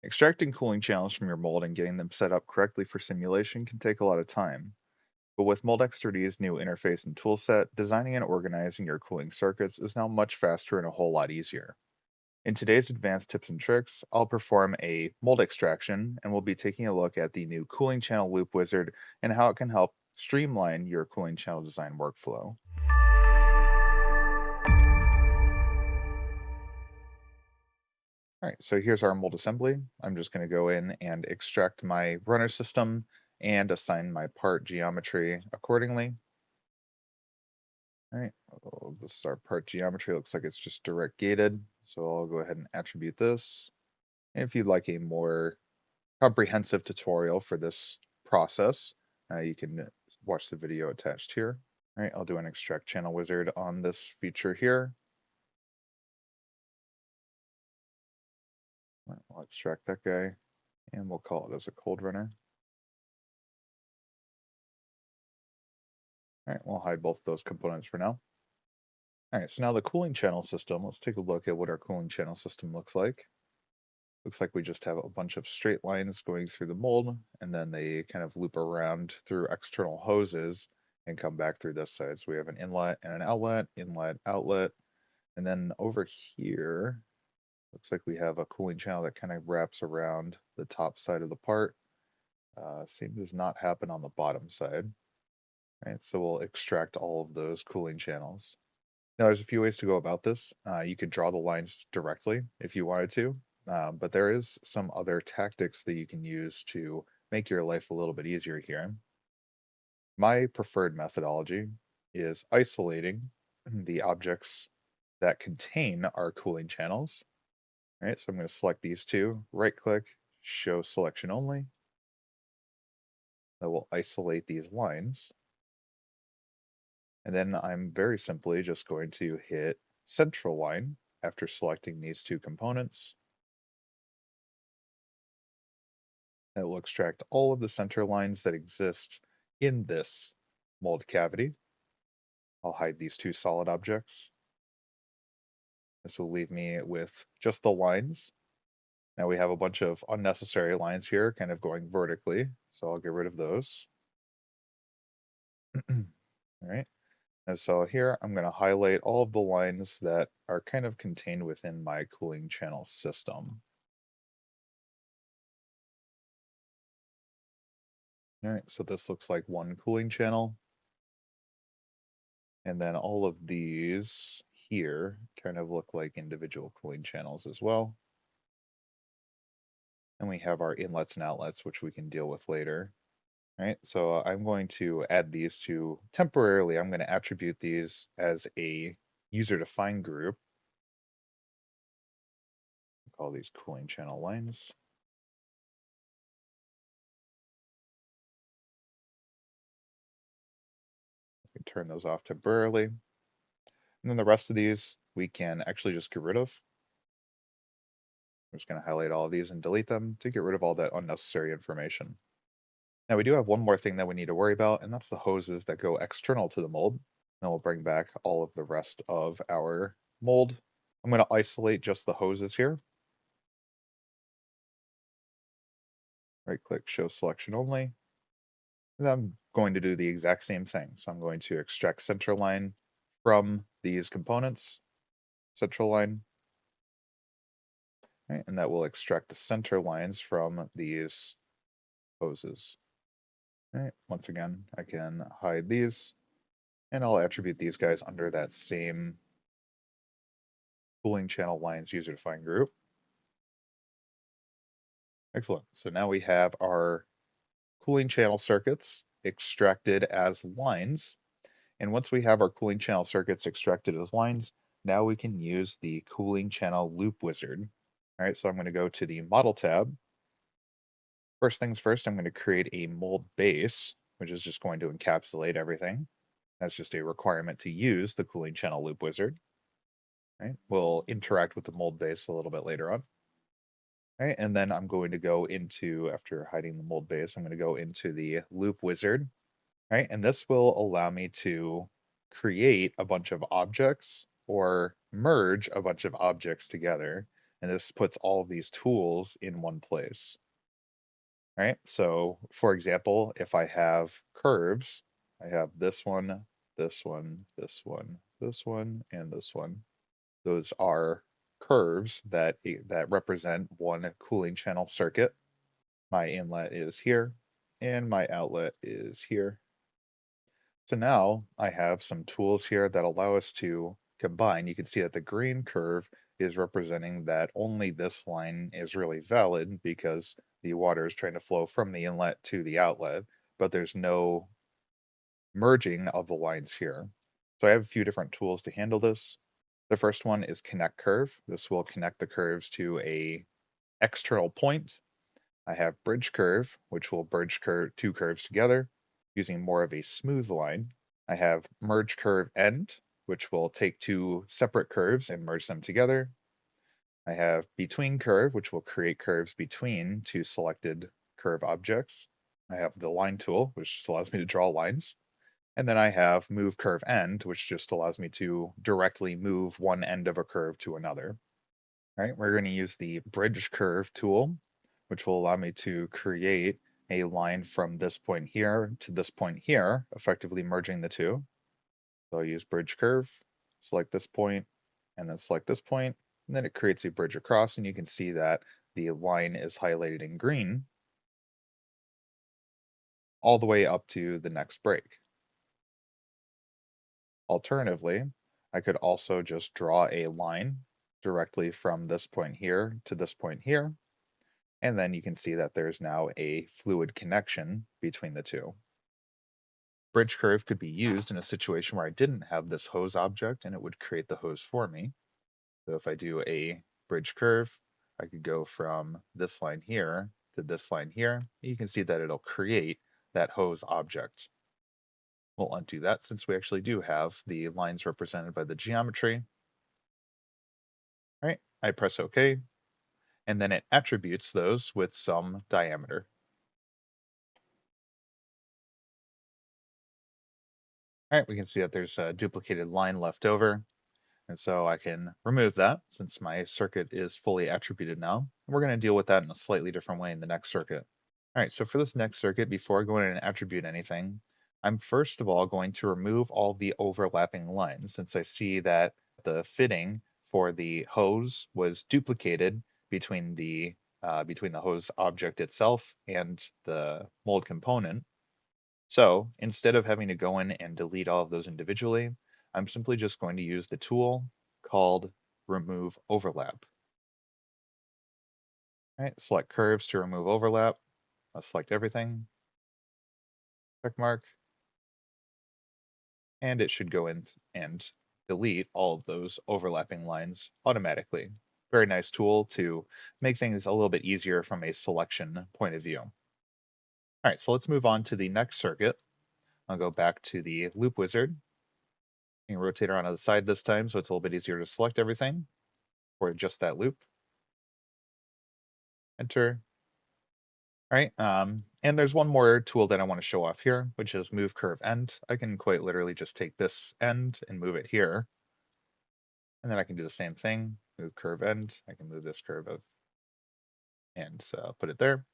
Extracting cooling channels from your mold and getting them set up correctly for simulation can take a lot of time. But with Moldex3D's new interface and toolset, designing and organizing your cooling circuits is now much faster and a whole lot easier. In today's advanced tips and tricks, I'll perform a mold extraction and we'll be taking a look at the new cooling channel loop wizard and how it can help streamline your cooling channel design workflow. All right, so here's our mold assembly. I'm just going to go in and extract my runner system and assign my part geometry accordingly. All right, this is our part geometry. Looks like it's just direct gated. So I'll go ahead and attribute this. And if you'd like a more comprehensive tutorial for this process, you can watch the video attached here. All right, I'll do an extract channel wizard on this feature here. I'll extract that guy and we'll call it as a cold runner. All right, we'll hide both those components for now. All right, so now the cooling channel system, let's take a look at what our cooling channel system looks like. Looks like we just have a bunch of straight lines going through the mold, and then they kind of loop around through external hoses and come back through this side. So we have an inlet and an outlet, outlet. And then over here, looks like we have a cooling channel that kind of wraps around the top side of the part. Same does not happen on the bottom side. Right, so we'll extract all of those cooling channels. Now, there's a few ways to go about this. You could draw the lines directly if you wanted to, but there is some other tactics that you can use to make your life a little bit easier here. My preferred methodology is isolating the objects that contain our cooling channels. All right, so I'm going to select these two, right click, show selection only. That will isolate these lines. And then I'm very simply just going to hit central line after selecting these two components. That will extract all of the center lines that exist in this mold cavity. I'll hide these two solid objects. This will leave me with just the lines. Now we have a bunch of unnecessary lines here kind of going vertically, so I'll get rid of those. All right. And so here I'm going to highlight all of the lines that are kind of contained within my cooling channel system. All right, so this looks like one cooling channel. And then all of these here kind of look like individual cooling channels as well. And we have our inlets and outlets, which we can deal with later. All right, so I'm going to add these to temporarily. I'm going to attribute these as a user-defined group. Call these cooling channel lines. We can turn those off temporarily. And then the rest of these we can actually just get rid of. I'm just going to highlight all of these and delete them to get rid of all that unnecessary information. Now we do have one more thing that we need to worry about, and that's the hoses that go external to the mold. Then we'll bring back all of the rest of our mold. I'm going to isolate just the hoses here. Right click, show selection only. And I'm going to do the exact same thing. So I'm going to extract center line from these components, central line, right? And that will extract the center lines from these hoses. Right. Once again, I can hide these and I'll attribute these guys under that same cooling channel lines user-defined group. Excellent. So now we have our cooling channel circuits extracted as lines. And once we have our cooling channel circuits extracted as lines, now we can use the cooling channel loop wizard. All right, so I'm going to go to the model tab. First things first, I'm going to create a mold base, which is just going to encapsulate everything. That's just a requirement to use the cooling channel loop wizard. Right? We'll interact with the mold base a little bit later on. Right, and then I'm going to go into, after hiding the mold base, I'm going to go into the loop wizard. Right, and this will allow me to create a bunch of objects or merge a bunch of objects together. And this puts all of these tools in one place. All right, so for example, if I have curves, I have this one, this one, this one, this one, and this one. Those are curves that represent one cooling channel circuit. My inlet is here, and my outlet is here. So now I have some tools here that allow us to combine. You can see that the green curve is representing that only this line is really valid because the water is trying to flow from the inlet to the outlet, but there's no merging of the lines here. So I have a few different tools to handle this. The first one is connect curve. This will connect the curves to a external point. I have bridge curve, which will bridge two curves together using more of a smooth line. I have merge curve end, which will take two separate curves and merge them together. I have between curve, which will create curves between two selected curve objects. I have the line tool, which just allows me to draw lines. And then I have move curve end, which just allows me to directly move one end of a curve to another. All right, we're going to use the bridge curve tool, which will allow me to create a line from this point here to this point here, effectively merging the two. So I'll use bridge curve, select this point, and then select this point, and then it creates a bridge across, and you can see that the line is highlighted in green all the way up to the next break. Alternatively, I could also just draw a line directly from this point here to this point here, and then you can see that there's now a fluid connection between the two. Bridge curve could be used in a situation where I didn't have this hose object and it would create the hose for me. So if I do a bridge curve, I could go from this line here to this line here. You can see that it'll create that hose object. We'll undo that since we actually do have the lines represented by the geometry. All right, I press OK, and then it attributes those with some diameter. All right, we can see that there's a duplicated line left over. And so I can remove that since my circuit is fully attributed now. And we're going to deal with that in a slightly different way in the next circuit. All right, so for this next circuit, before I go in and attribute anything, I'm first of all going to remove all the overlapping lines since I see that the fitting for the hose was duplicated between the hose object itself and the mold component. So instead of having to go in and delete all of those individually, I'm simply just going to use the tool called remove overlap. All right, select curves to remove overlap. I'll select everything, check mark, and it should go in and delete all of those overlapping lines automatically. Very nice tool to make things a little bit easier from a selection point of view. All right, so let's move on to the next circuit. I'll go back to the loop wizard and rotate around to the side this time so it's a little bit easier to select everything for just that loop. Enter. All right, and there's one more tool that I want to show off here, which is move curve end. I can quite literally just take this end and move it here. And then I can do the same thing, move curve end. I can move this curve of and put it there.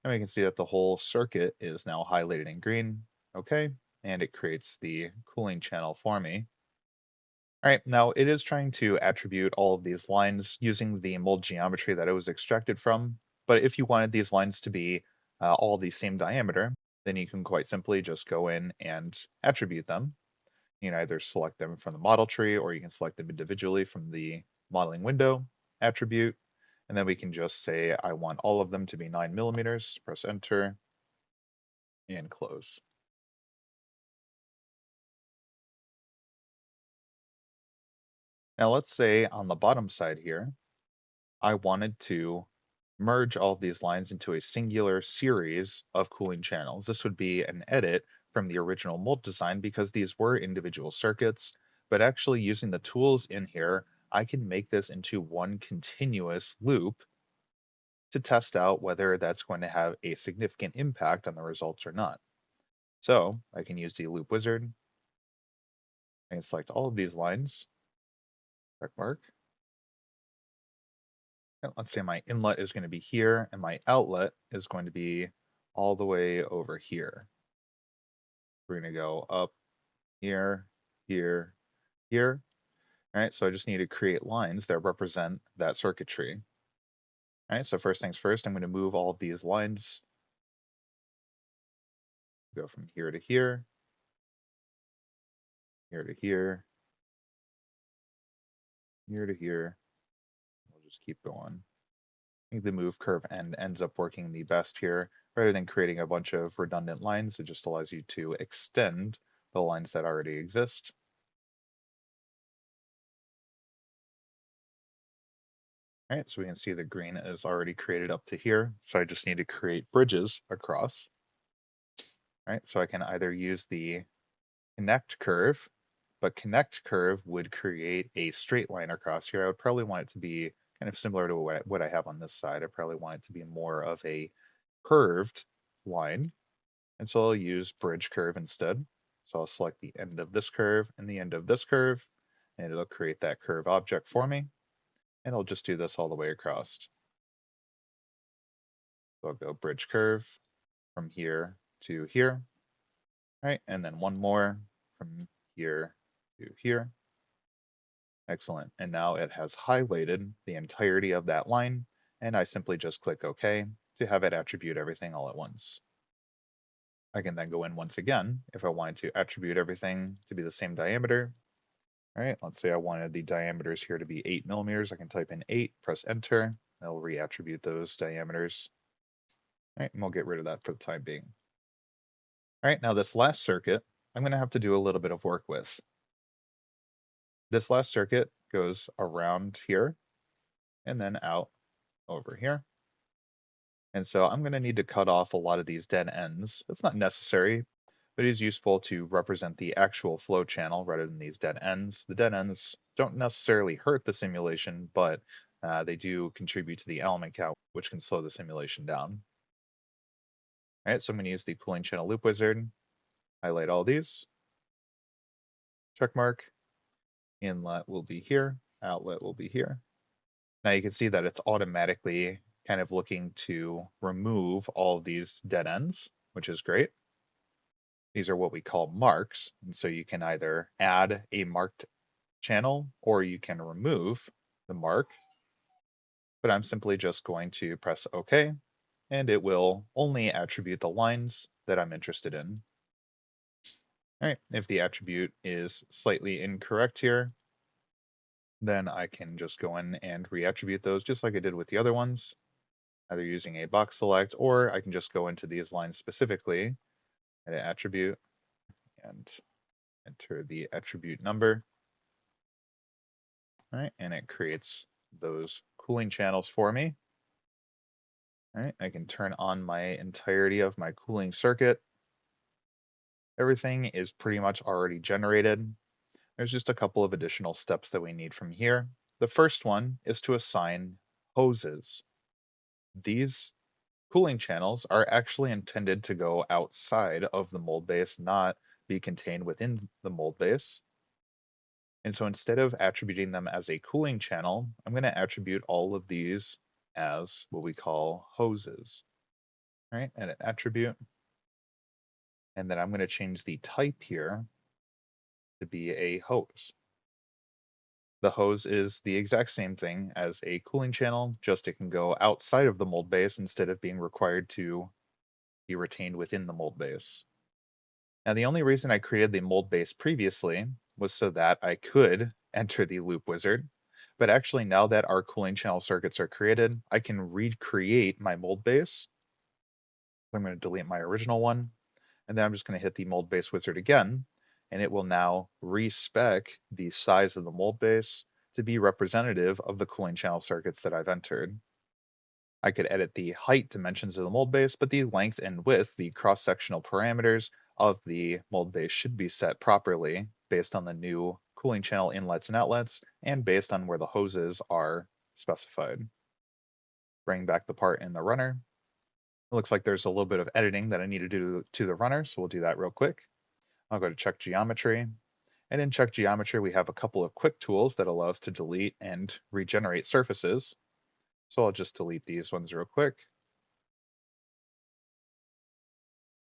And we can see that the whole circuit is now highlighted in green. Okay, and it creates the cooling channel for me. All right, now it is trying to attribute all of these lines using the mold geometry that it was extracted from. But if you wanted these lines to be all the same diameter, then you can quite simply just go in and attribute them. You can either select them from the model tree or you can select them individually from the modeling window, attribute, and then we can just say, I want all of them to be 9 millimeters, press enter, and close. Now let's say on the bottom side here, I wanted to merge all of these lines into a singular series of cooling channels. This would be an edit from the original mold design because these were individual circuits, but actually using the tools in here, I can make this into one continuous loop to test out whether that's going to have a significant impact on the results or not. So I can use the loop wizard. I can select all of these lines, check mark, And let's say my inlet is going to be here and my outlet is going to be all the way over here. We're going to go up here, here, here. All right, so I just need to create lines that represent that circuitry. All right, so first things first, I'm going to move all of these lines, go from here to here, here to here, here to here. We'll just keep going. I think the move curve end ends up working the best here. Rather than creating a bunch of redundant lines, it just allows you to extend the lines that already exist. All right, so we can see the green is already created up to here. So I just need to create bridges across. All right, so I can either use the connect curve, but connect curve would create a straight line across here. I would probably want it to be kind of similar to what I have on this side. I probably want it to be more of a curved line. And so I'll use bridge curve instead. So I'll select the end of this curve and the end of this curve, and it'll create that curve object for me. And I'll just do this all the way across. So I'll go bridge curve from here to here, right? And then one more from here to here. Excellent. And now it has highlighted the entirety of that line, and I simply just click OK to have it attribute everything all at once. I can then go in once again if I wanted to attribute everything to be the same diameter. All right, let's say I wanted the diameters here to be 8 millimeters. I can type in 8, press enter. That'll reattribute those diameters. All right, and we'll get rid of that for the time being. All right, now this last circuit, I'm going to have to do a little bit of work with. This last circuit goes around here and then out over here. And so I'm going to need to cut off a lot of these dead ends. It's not necessary, but it is useful to represent the actual flow channel rather than these dead ends. The dead ends don't necessarily hurt the simulation, but they do contribute to the element count, which can slow the simulation down. All right, so I'm going to use the cooling channel loop wizard, highlight all these, check mark, inlet will be here, outlet will be here. Now you can see that it's automatically kind of looking to remove all of these dead ends, which is great. These are what we call marks. And so you can either add a marked channel or you can remove the mark. But I'm simply just going to press OK, and it will only attribute the lines that I'm interested in. All right, if the attribute is slightly incorrect here, then I can just go in and reattribute those just like I did with the other ones, either using a box select, or I can just go into these lines specifically, edit attribute, and enter the attribute number. All right, and it creates those cooling channels for me. All right, I can turn on my entirety of my cooling circuit. Everything is pretty much already generated. There's just a couple of additional steps that we need from here. The first one is to assign hoses. These cooling channels are actually intended to go outside of the mold base, not be contained within the mold base. And so instead of attributing them as a cooling channel, I'm going to attribute all of these as what we call hoses. All right, edit attribute. And then I'm going to change the type here to be a hose. The hose is the exact same thing as a cooling channel, just it can go outside of the mold base instead of being required to be retained within the mold base. Now, the only reason I created the mold base previously was so that I could enter the loop wizard. But actually, now that our cooling channel circuits are created, I can recreate my mold base. I'm going to delete my original one, and then I'm just going to hit the mold base wizard again, and it will now respec the size of the mold base to be representative of the cooling channel circuits that I've entered. I could edit the height dimensions of the mold base, but the length and width, the cross-sectional parameters of the mold base should be set properly based on the new cooling channel inlets and outlets and based on where the hoses are specified. Bring back the part in the runner. It looks like there's a little bit of editing that I need to do to the runner, so we'll do that real quick. I'll go to check geometry. And in check geometry, we have a couple of quick tools that allow us to delete and regenerate surfaces. So I'll just delete these ones real quick.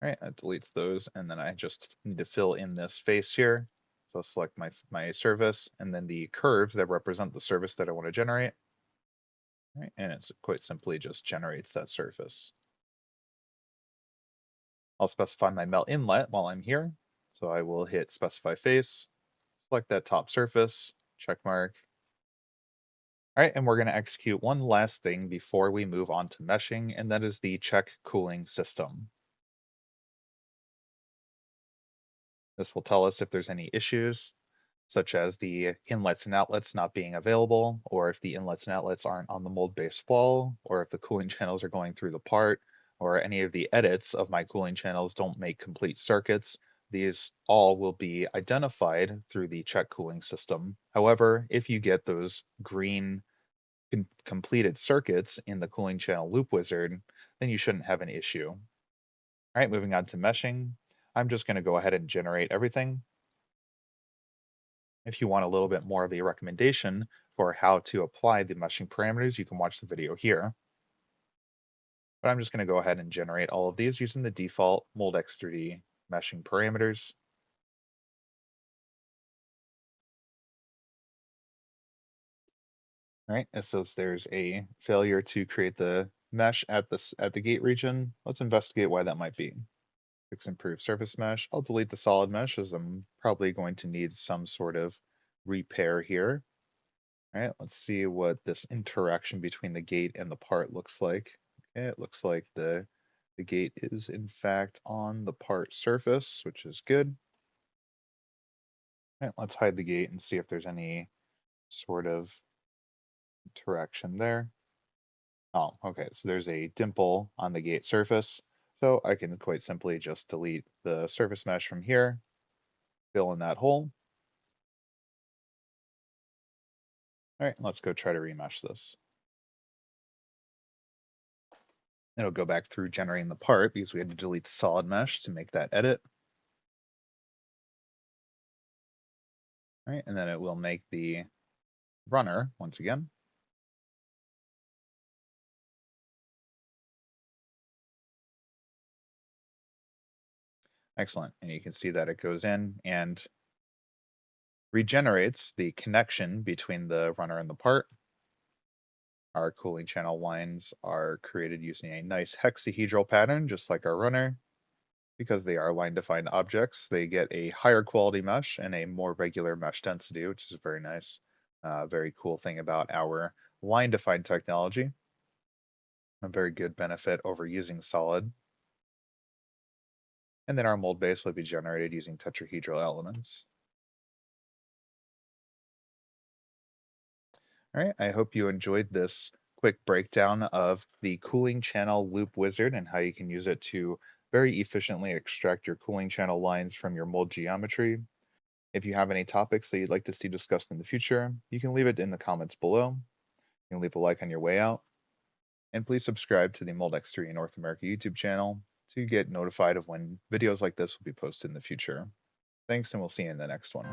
All right, that deletes those, and then I just need to fill in this face here. So I'll select my surface, and then the curves that represent the surface that I want to generate. All right, and it's quite simply just generates that surface. I'll specify my melt inlet while I'm here. So I will hit specify face, select that top surface, check mark. All right, and we're going to execute one last thing before we move on to meshing, and that is the check cooling system. This will tell us if there's any issues, such as the inlets and outlets not being available, or if the inlets and outlets aren't on the mold base wall, or if the cooling channels are going through the part, or any of the edits of my cooling channels don't make complete circuits. These all will be identified through the check cooling system. However, if you get those green completed circuits in the cooling channel loop wizard, then you shouldn't have an issue. All right, moving on to meshing. I'm just going to go ahead and generate everything. If you want a little bit more of a recommendation for how to apply the meshing parameters, you can watch the video here. But I'm just going to go ahead and generate all of these using the default Moldex3D meshing parameters. All right, it says there's a failure to create the mesh at the gate region. Let's investigate why that might be. Fix improve surface mesh. I'll delete the solid mesh as I'm probably going to need some sort of repair here. All right, let's see what this interaction between the gate and the part looks like. Okay, it looks like the gate is in fact on the part surface, which is good. All right, let's hide the gate and see if there's any sort of interaction there. Oh, okay, so there's a dimple on the gate surface. So I can quite simply just delete the surface mesh from here, fill in that hole. All right, let's go try to remesh this. It'll go back through generating the part because we had to delete the solid mesh to make that edit. All right, and then it will make the runner once again. Excellent, and you can see that it goes in and regenerates the connection between the runner and the part. Our cooling channel lines are created using a nice hexahedral pattern, just like our runner. Because they are line-defined objects, they get a higher quality mesh and a more regular mesh density, which is very nice. Very cool thing about our line-defined technology. A very good benefit over using solid. And then our mold base will be generated using tetrahedral elements. All right, I hope you enjoyed this quick breakdown of the cooling channel loop wizard and how you can use it to very efficiently extract your cooling channel lines from your mold geometry. If you have any topics that you'd like to see discussed in the future, you can leave it in the comments below. You can leave a like on your way out. And please subscribe to the Moldex3D North America YouTube channel to get notified of when videos like this will be posted in the future. Thanks, and we'll see you in the next one.